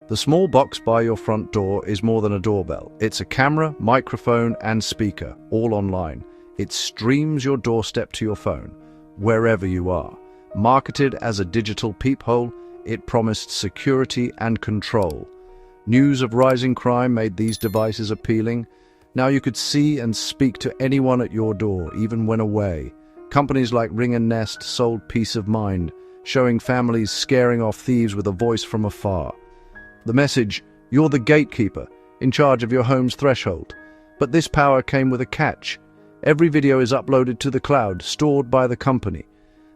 The small box by your front door is more than a doorbell. It's a camera, microphone, and speaker, all online. It streams your doorstep to your phone, wherever you are. Marketed as a digital peephole, it promised security and control. News of rising crime made these devices appealing. Now you could see and speak to anyone at your door, even when away. Companies like Ring and Nest sold peace of mind, showing families scaring off thieves with a voice from afar. The message, you're the gatekeeper, in charge of your home's threshold. But this power came with a catch. Every video is uploaded to the cloud, stored by the company.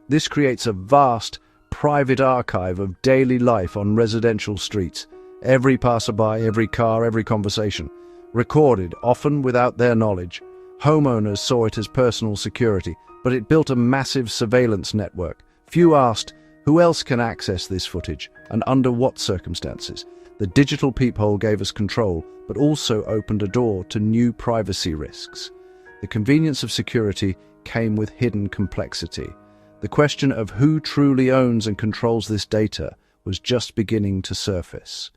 This creates a vast, private archive of daily life on residential streets. Every passerby, every car, every conversation. Recorded, often without their knowledge. Homeowners saw it as personal security, but it built a massive surveillance network. Few asked, who else can access this footage, and under what circumstances? The digital peephole gave us control, but also opened a door to new privacy risks. The convenience of security came with hidden complexity. The question of who truly owns and controls this data was just beginning to surface.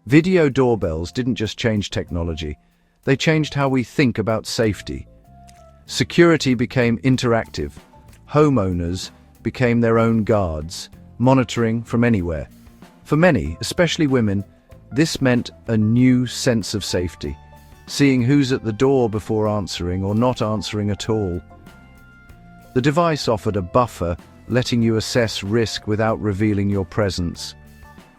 Video doorbells didn't just change technology, they changed how we think about safety. Security became interactive. Homeowners became their own guards, monitoring from anywhere. For many, especially women, this meant a new sense of safety, seeing who's at the door before answering or not answering at all. The device offered a buffer, letting you assess risk without revealing your presence.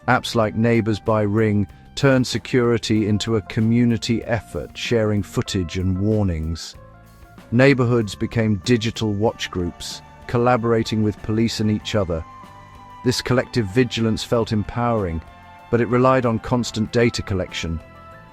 Apps like Neighbors by Ring turned security into a community effort, sharing footage and warnings. Neighborhoods became digital watch groups, collaborating with police and each other. This collective vigilance felt empowering, but it relied on constant data collection.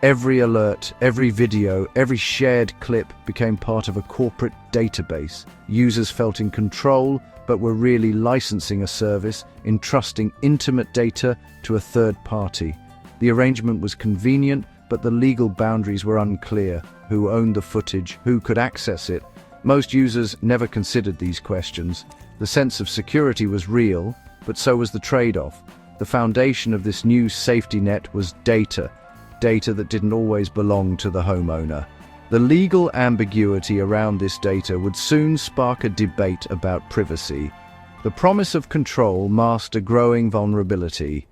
Every alert, every video, every shared clip became part of a corporate database. Users felt in control, but were really licensing a service, entrusting intimate data to a third party. The arrangement was convenient, but the legal boundaries were unclear. Who owned the footage? Who could access it? Most users never considered these questions. The sense of security was real, but so was the trade-off. The foundation of this new safety net was data that didn't always belong to the homeowner. The legal ambiguity around this data would soon spark a debate about privacy. The promise of control masked a growing vulnerability.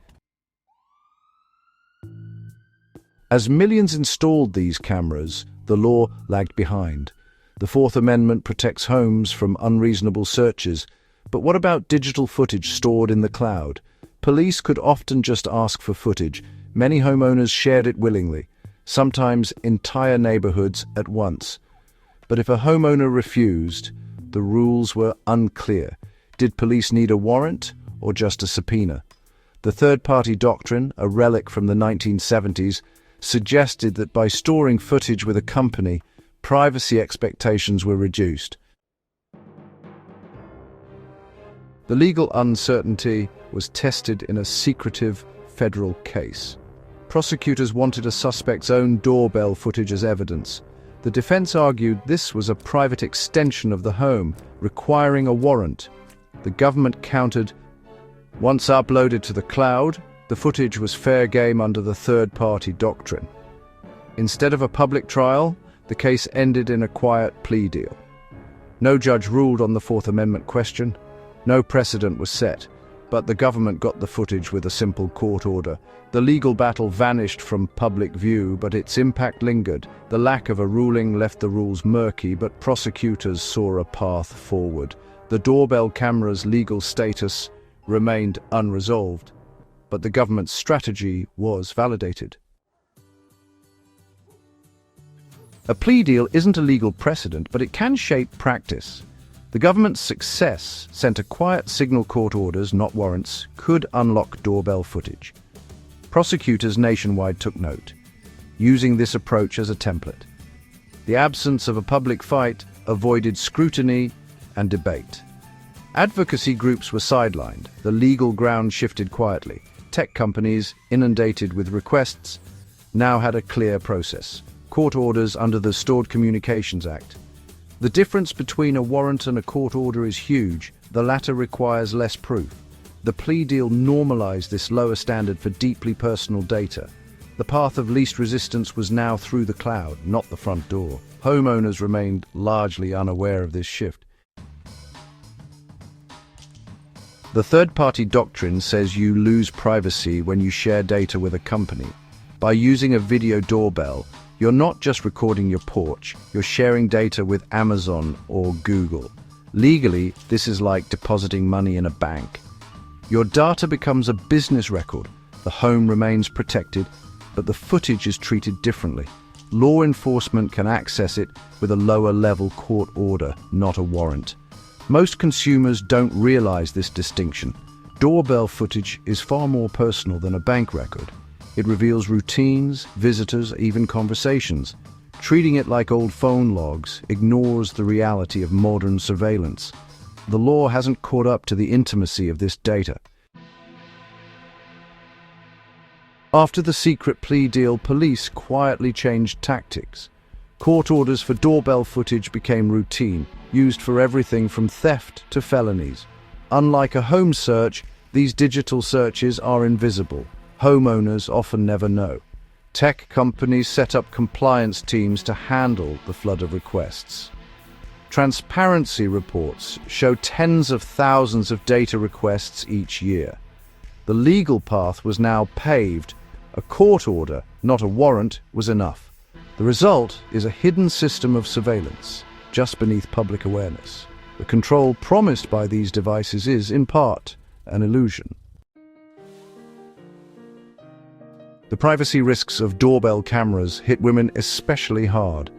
As millions installed these cameras, the law lagged behind. The Fourth Amendment protects homes from unreasonable searches, but what about digital footage stored in the cloud? Police could often just ask for footage. Many homeowners shared it willingly, sometimes entire neighborhoods at once. But if a homeowner refused, the rules were unclear. Did police need a warrant or just a subpoena? The third-party doctrine, a relic from the 1970s, suggested that by storing footage with a company, privacy expectations were reduced. The legal uncertainty was tested in a secretive federal case. Prosecutors wanted a suspect's own doorbell footage as evidence. The defense argued this was a private extension of the home, requiring a warrant. The government countered, once uploaded to the cloud, the footage was fair game under the third-party doctrine. Instead of a public trial, the case ended in a quiet plea deal. No judge ruled on the Fourth Amendment question. No precedent was set, but the government got the footage with a simple court order. The legal battle vanished from public view, but its impact lingered. The lack of a ruling left the rules murky, but prosecutors saw a path forward. The doorbell camera's legal status remained unresolved, but the government's strategy was validated. A plea deal isn't a legal precedent, but it can shape practice. The government's success sent a quiet signal: court orders, not warrants, could unlock doorbell footage. Prosecutors nationwide took note, using this approach as a template. The absence of a public fight avoided scrutiny and debate. Advocacy groups were sidelined. The legal ground shifted quietly. Tech companies, inundated with requests, now had a clear process. Court orders under the Stored Communications Act. The difference between a warrant and a court order is huge. The latter requires less proof. The plea deal normalized this lower standard for deeply personal data. The path of least resistance was now through the cloud, not the front door. Homeowners remained largely unaware of this shift. The third-party doctrine says you lose privacy when you share data with a company. By using a video doorbell, you're not just recording your porch, you're sharing data with Amazon or Google. Legally, this is like depositing money in a bank. Your data becomes a business record. The home remains protected, but the footage is treated differently. Law enforcement can access it with a lower-level court order, not a warrant. Most consumers don't realize this distinction. Doorbell footage is far more personal than a bank record. It reveals routines, visitors, even conversations. Treating it like old phone logs ignores the reality of modern surveillance. The law hasn't caught up to the intimacy of this data. After the secret plea deal, police quietly changed tactics. Court orders for doorbell footage became routine, used for everything from theft to felonies. Unlike a home search, these digital searches are invisible. Homeowners often never know. Tech companies set up compliance teams to handle the flood of requests. Transparency reports show tens of thousands of data requests each year. The legal path was now paved. A court order, not a warrant, was enough. The result is a hidden system of surveillance, just beneath public awareness. The control promised by these devices is, in part, an illusion. The privacy risks of doorbell cameras hit women especially hard.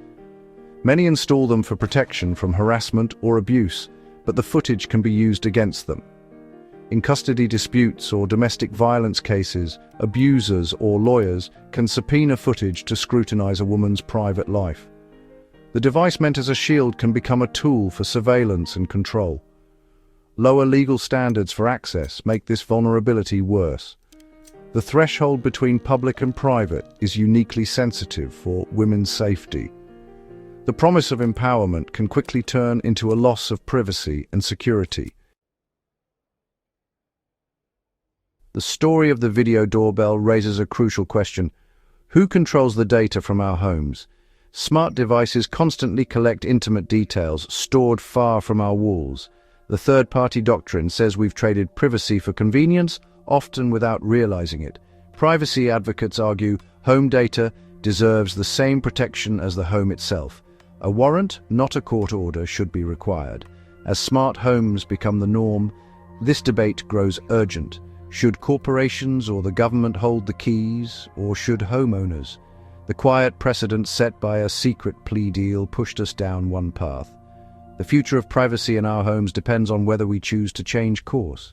Many install them for protection from harassment or abuse, but the footage can be used against them. In custody disputes or domestic violence cases, abusers or lawyers can subpoena footage to scrutinize a woman's private life. The device meant as a shield can become a tool for surveillance and control. Lower legal standards for access make this vulnerability worse. The threshold between public and private is uniquely sensitive for women's safety. The promise of empowerment can quickly turn into a loss of privacy and security. The story of the video doorbell raises a crucial question. Who controls the data from our homes? Smart devices constantly collect intimate details stored far from our walls. The third-party doctrine says we've traded privacy for convenience, often without realizing it. Privacy advocates argue home data deserves the same protection as the home itself. A warrant, not a court order, should be required. As smart homes become the norm, this debate grows urgent. Should corporations or the government hold the keys, or should homeowners? The quiet precedent set by a secret plea deal pushed us down one path. The future of privacy in our homes depends on whether we choose to change course.